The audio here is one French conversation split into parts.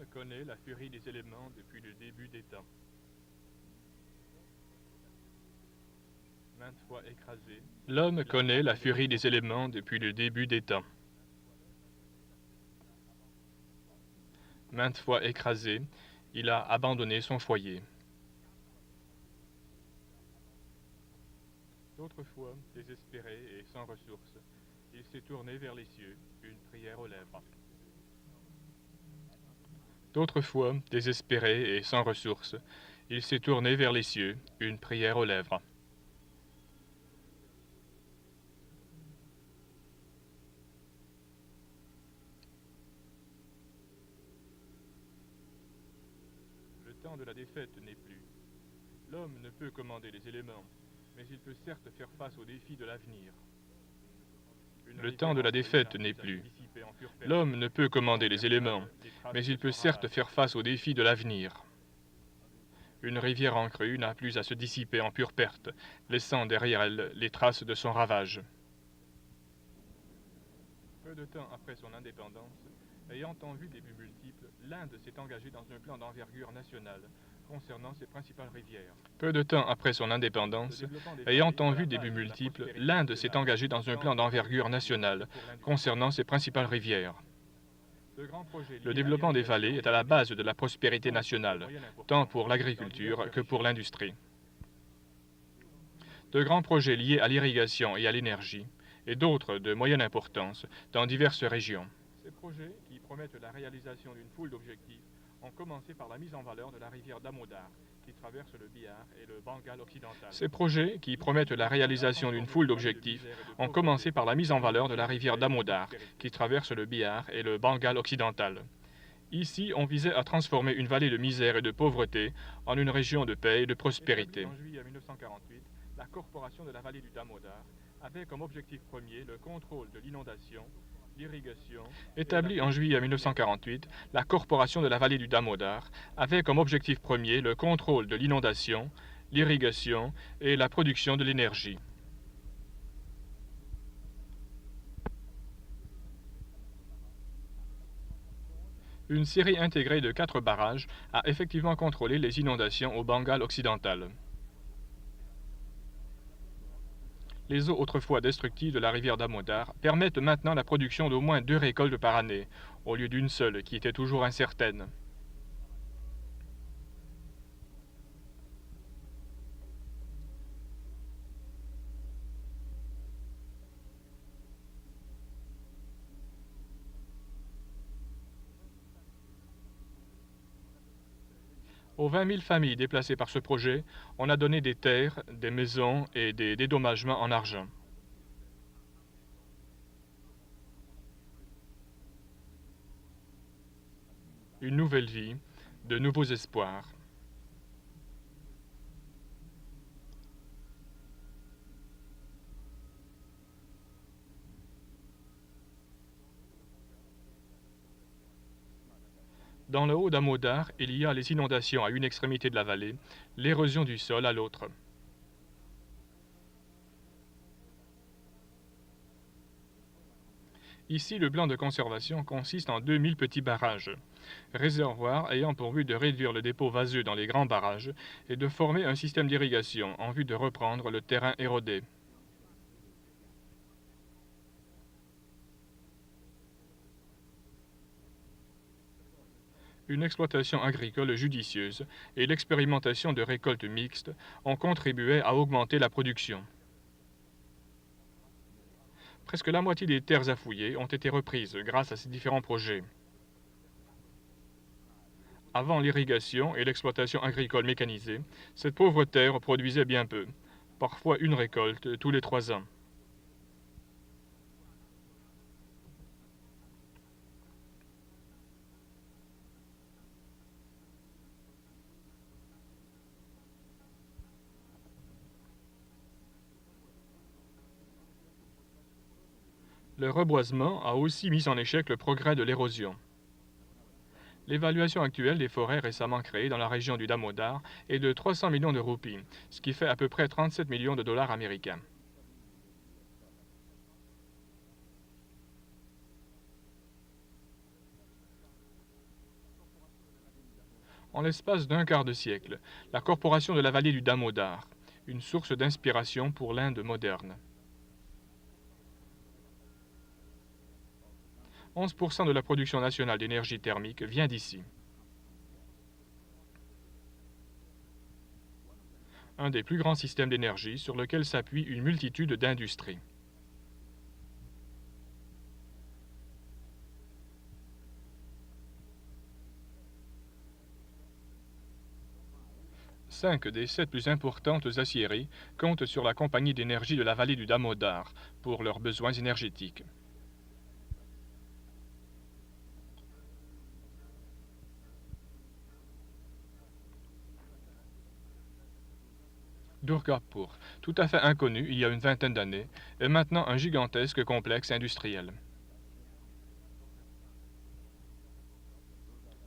L'homme connaît la furie des éléments depuis le début des temps. Maintes fois écrasé, l'homme connaît la furie des éléments depuis le début des temps. Maintes fois écrasé, il a abandonné son foyer. D'autres fois, désespéré et sans ressources, il s'est tourné vers les cieux, une prière aux lèvres. D'autres fois, désespéré et sans ressources, il s'est tourné vers les cieux, une prière aux lèvres. Le temps de la défaite n'est plus. L'homme ne peut commander les éléments, mais il peut certes faire face aux défis de l'avenir. Le temps de la défaite n'est plus. L'homme ne peut commander les éléments, mais il peut certes faire face aux défis de l'avenir. Une rivière en crue n'a plus à se dissiper en pure perte, laissant derrière elle les traces de son ravage. Peu de temps après son indépendance, ayant en vue des buts multiples, l'Inde s'est engagée dans un plan d'envergure nationale concernant ses principales rivières. Peu de temps après son indépendance, ayant en vue des buts multiples, l'Inde s'est engagée dans un plan d'envergure nationale concernant ses principales rivières. Le développement des vallées est à la base de la prospérité nationale, tant pour l'agriculture que pour l'industrie. De grands projets liés à l'irrigation et à l'énergie, et d'autres de moyenne importance dans diverses régions. Ces projets, qui promettent la réalisation d'une foule d'objectifs, ont commencé par la mise en valeur de la rivière Damodar, qui traverse le Bihar et le Bengale occidental. Ces projets, qui promettent la réalisation d'une foule d'objectifs, ont commencé par la mise en valeur de la rivière Damodar, qui traverse le Bihar et le Bengale occidental. Ici, on visait à transformer une vallée de misère et de pauvreté en une région de paix et de prospérité. En juillet 1948, la corporation de la vallée du Damodar avait comme objectif premier le contrôle de l'inondation, l'irrigation. Établie en juillet 1948, la corporation de la vallée du Damodar avait comme objectif premier le contrôle de l'inondation, l'irrigation et la production de l'énergie. Une série intégrée de 4 barrages a effectivement contrôlé les inondations au Bengale occidental. Les eaux autrefois destructives de la rivière Damodar permettent maintenant la production d'au moins 2 récoltes par année, au lieu d'une seule qui était toujours incertaine. Aux 20 000 familles déplacées par ce projet, on a donné des terres, des maisons et des dédommagements en argent. Une nouvelle vie, de nouveaux espoirs. Dans le haut d'Amodar, il y a les inondations à une extrémité de la vallée, l'érosion du sol à l'autre. Ici, le plan de conservation consiste en 2000 petits barrages, réservoirs ayant pour but de réduire le dépôt vaseux dans les grands barrages et de former un système d'irrigation en vue de reprendre le terrain érodé. Une exploitation agricole judicieuse et l'expérimentation de récoltes mixtes ont contribué à augmenter la production. Presque la moitié des terres à fouiller ont été reprises grâce à ces différents projets. Avant l'irrigation et l'exploitation agricole mécanisée, cette pauvre terre produisait bien peu, parfois une récolte tous les 3 ans. Le reboisement a aussi mis en échec le progrès de l'érosion. L'évaluation actuelle des forêts récemment créées dans la région du Damodar est de 300 millions de roupies, ce qui fait à peu près 37 millions de dollars américains. En l'espace d'un quart de siècle, la corporation de la vallée du Damodar, une source d'inspiration pour l'Inde moderne. 11% de la production nationale d'énergie thermique vient d'ici. Un des plus grands systèmes d'énergie sur lequel s'appuie une multitude d'industries. Cinq des 7 plus importantes aciéries comptent sur la compagnie d'énergie de la vallée du Damodar pour leurs besoins énergétiques. Durgapur, tout à fait inconnu il y a une vingtaine d'années, est maintenant un gigantesque complexe industriel.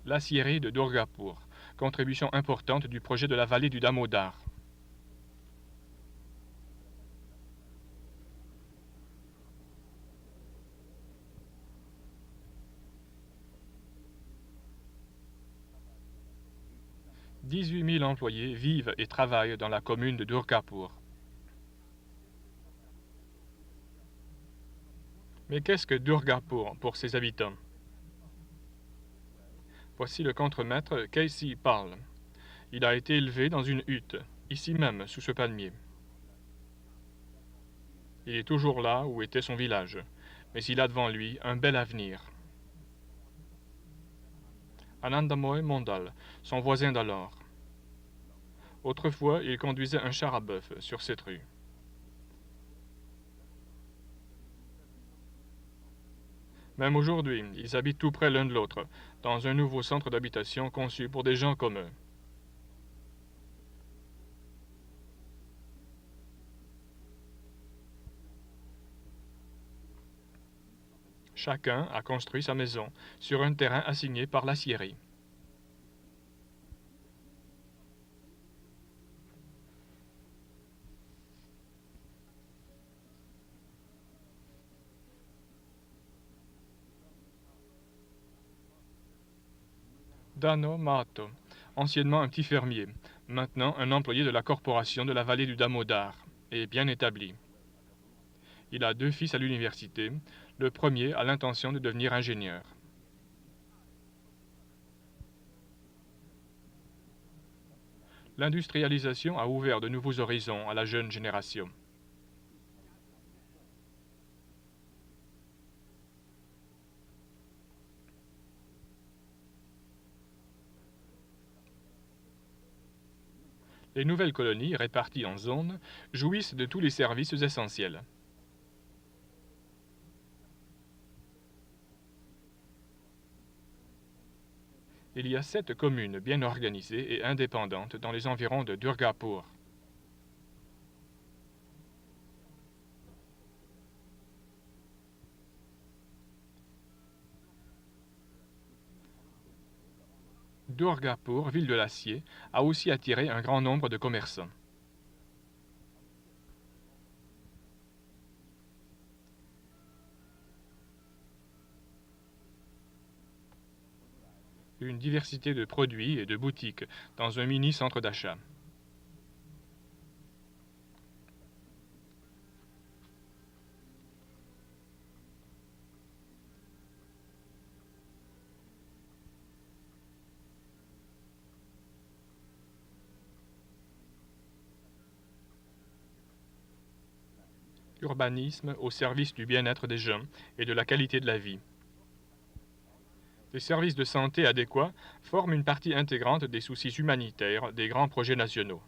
L'aciérie de Durgapur, contribution importante du projet de la vallée du Damodar. « 18 000 employés vivent et travaillent dans la commune de Durgapur. Mais qu'est-ce que Durgapur pour ses habitants? Voici le contremaître Casey Pal. Il a été élevé dans une hutte, ici même, sous ce palmier. Il est toujours là où était son village, mais il a devant lui un bel avenir. Anandamoy Mondal, son voisin d'alors. Autrefois, il conduisait un char à bœuf sur cette rue. Même aujourd'hui, ils habitent tout près l'un de l'autre, dans un nouveau centre d'habitation conçu pour des gens comme eux. Chacun a construit sa maison sur un terrain assigné par l'aciérie. Dano Mato, anciennement un petit fermier, maintenant un employé de la corporation de la vallée du Damodar, et bien établi. Il a 2 fils à l'université. Le premier a l'intention de devenir ingénieur. L'industrialisation a ouvert de nouveaux horizons à la jeune génération. Les nouvelles colonies, réparties en zones, jouissent de tous les services essentiels. Il y a 7 communes bien organisées et indépendantes dans les environs de Durgapur. Durgapur, ville de l'acier, a aussi attiré un grand nombre de commerçants. Une diversité de produits et de boutiques dans un mini-centre d'achat. Urbanisme au service du bien-être des gens et de la qualité de la vie. Les services de santé adéquats forment une partie intégrante des soucis humanitaires des grands projets nationaux.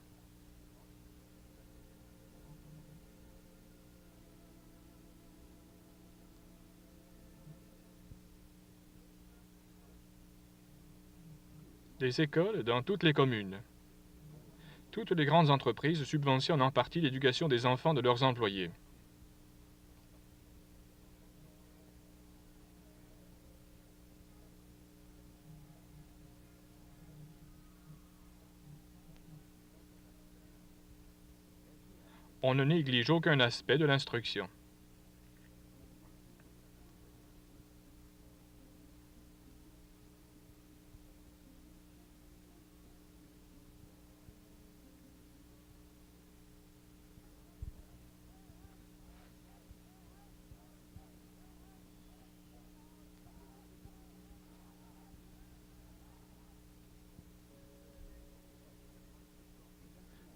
Des écoles dans toutes les communes. Toutes les grandes entreprises subventionnent en partie l'éducation des enfants de leurs employés. On ne néglige aucun aspect de l'instruction.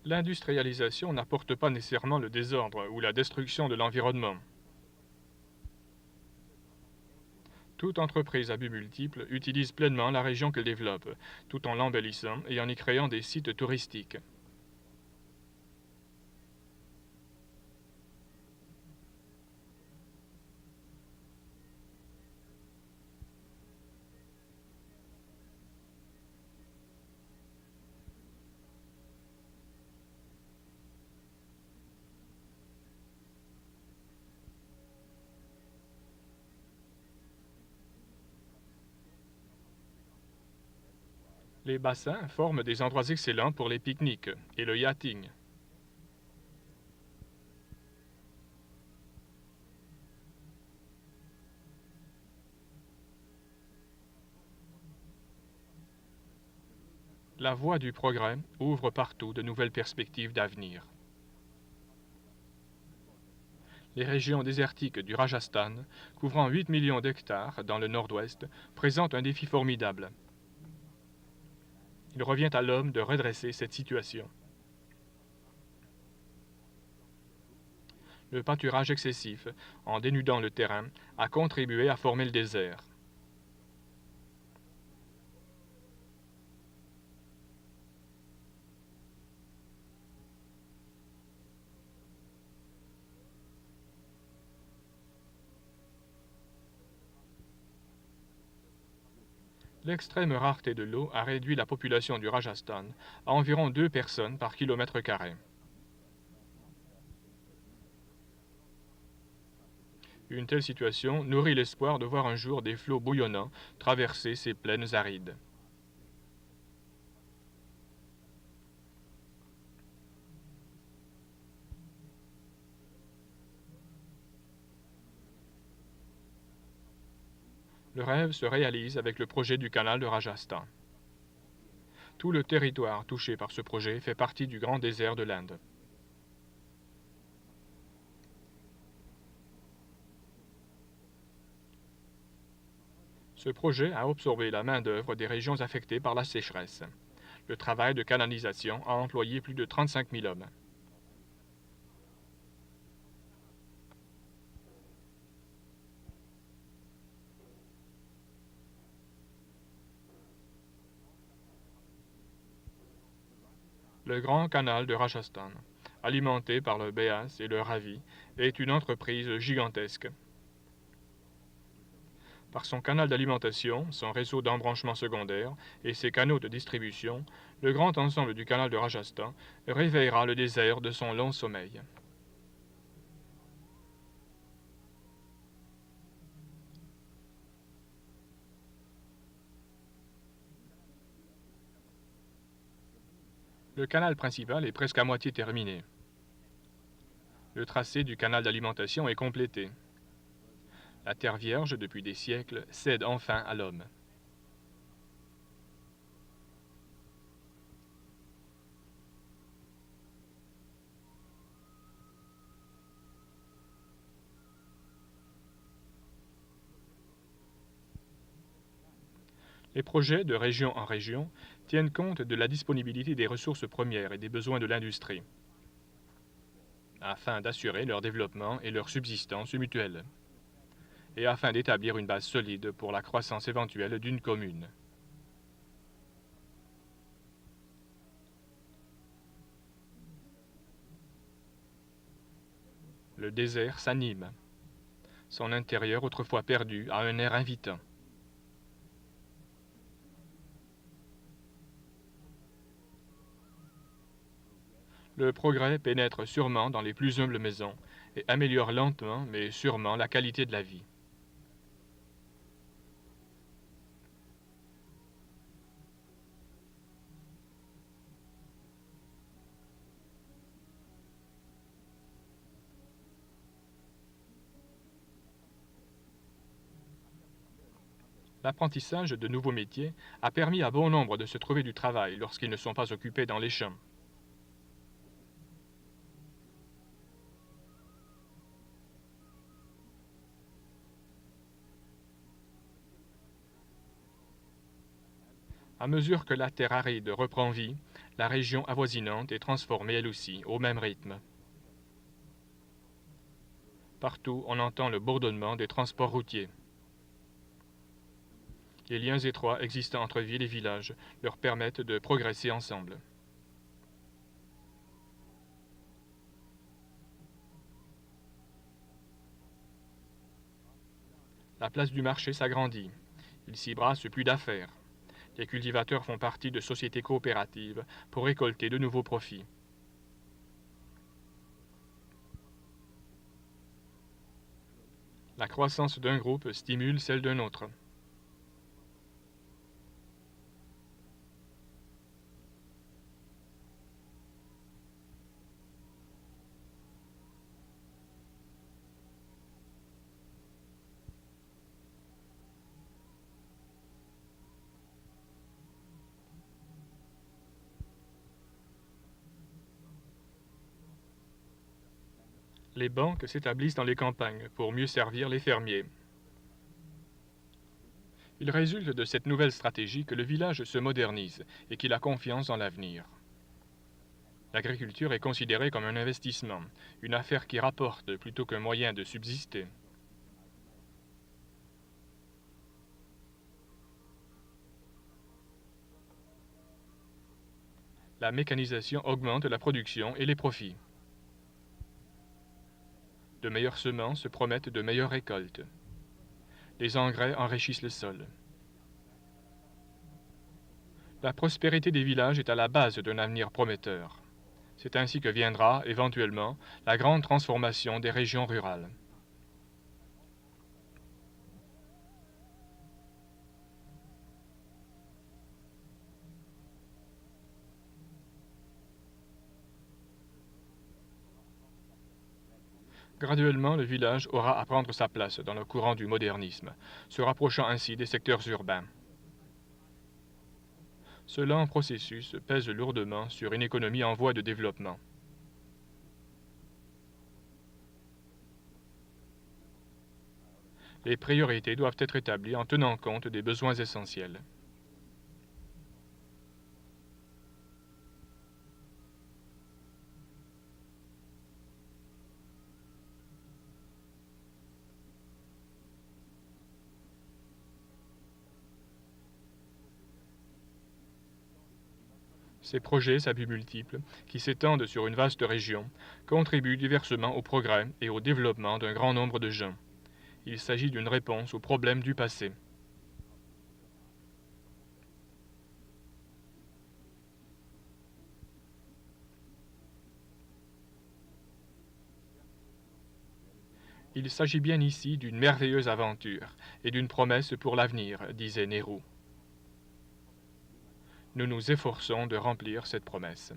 L'industrialisation n'apporte pas nécessairement le désordre ou la destruction de l'environnement. Toute entreprise à but multiple utilise pleinement la région qu'elle développe, tout en l'embellissant et en y créant des sites touristiques. Les bassins forment des endroits excellents pour les pique-niques et le yachting. La voie du progrès ouvre partout de nouvelles perspectives d'avenir. Les régions désertiques du Rajasthan, couvrant 8 millions d'hectares dans le nord-ouest, présentent un défi formidable. Il revient à l'homme de redresser cette situation. Le pâturage excessif, en dénudant le terrain, a contribué à former le désert. L'extrême rareté de l'eau a réduit la population du Rajasthan à environ 2 personnes par kilomètre carré. Une telle situation nourrit l'espoir de voir un jour des flots bouillonnants traverser ces plaines arides. Le rêve se réalise avec le projet du canal de Rajasthan. Tout le territoire touché par ce projet fait partie du grand désert de l'Inde. Ce projet a absorbé la main-d'œuvre des régions affectées par la sécheresse. Le travail de canalisation a employé plus de 35 000 hommes. Le Grand Canal de Rajasthan, alimenté par le Beas et le Ravi, est une entreprise gigantesque. Par son canal d'alimentation, son réseau d'embranchements secondaires et ses canaux de distribution, le grand ensemble du canal de Rajasthan réveillera le désert de son long sommeil. Le canal principal est presque à moitié terminé. Le tracé du canal d'alimentation est complété. La terre vierge, depuis des siècles, cède enfin à l'homme. Les projets, de région en région, tiennent compte de la disponibilité des ressources premières et des besoins de l'industrie, afin d'assurer leur développement et leur subsistance mutuelle, et afin d'établir une base solide pour la croissance éventuelle d'une commune. Le désert s'anime. Son intérieur, autrefois perdu, a un air invitant. Le progrès pénètre sûrement dans les plus humbles maisons et améliore lentement mais sûrement la qualité de la vie. L'apprentissage de nouveaux métiers a permis à bon nombre de se trouver du travail lorsqu'ils ne sont pas occupés dans les champs. À mesure que la terre aride reprend vie, La région avoisinante est transformée elle aussi, au même rythme. Partout, on entend le bourdonnement des transports routiers. Les liens étroits existant entre villes et villages leur permettent de progresser ensemble. La place du marché s'agrandit. Il s'y brasse plus d'affaires. Les cultivateurs font partie de sociétés coopératives pour récolter de nouveaux profits. La croissance d'un groupe stimule celle d'un autre. Les banques s'établissent dans les campagnes pour mieux servir les fermiers. Il résulte de cette nouvelle stratégie que le village se modernise et qu'il a confiance dans l'avenir. L'agriculture est considérée comme un investissement, une affaire qui rapporte plutôt qu'un moyen de subsister. La mécanisation augmente la production et les profits. De meilleures semences promettent de meilleures récoltes. Les engrais enrichissent le sol. La prospérité des villages est à la base d'un avenir prometteur. C'est ainsi que viendra, éventuellement, la grande transformation des régions rurales. Graduellement, le village aura à prendre sa place dans le courant du modernisme, se rapprochant ainsi des secteurs urbains. Ce lent processus pèse lourdement sur une économie en voie de développement. Les priorités doivent être établies en tenant compte des besoins essentiels. Ces projets, à but multiple, qui s'étendent sur une vaste région, contribuent diversement au progrès et au développement d'un grand nombre de gens. Il s'agit d'une réponse aux problèmes du passé. Il s'agit bien ici d'une merveilleuse aventure et d'une promesse pour l'avenir, disait Nehru. Nous nous efforçons de remplir cette promesse.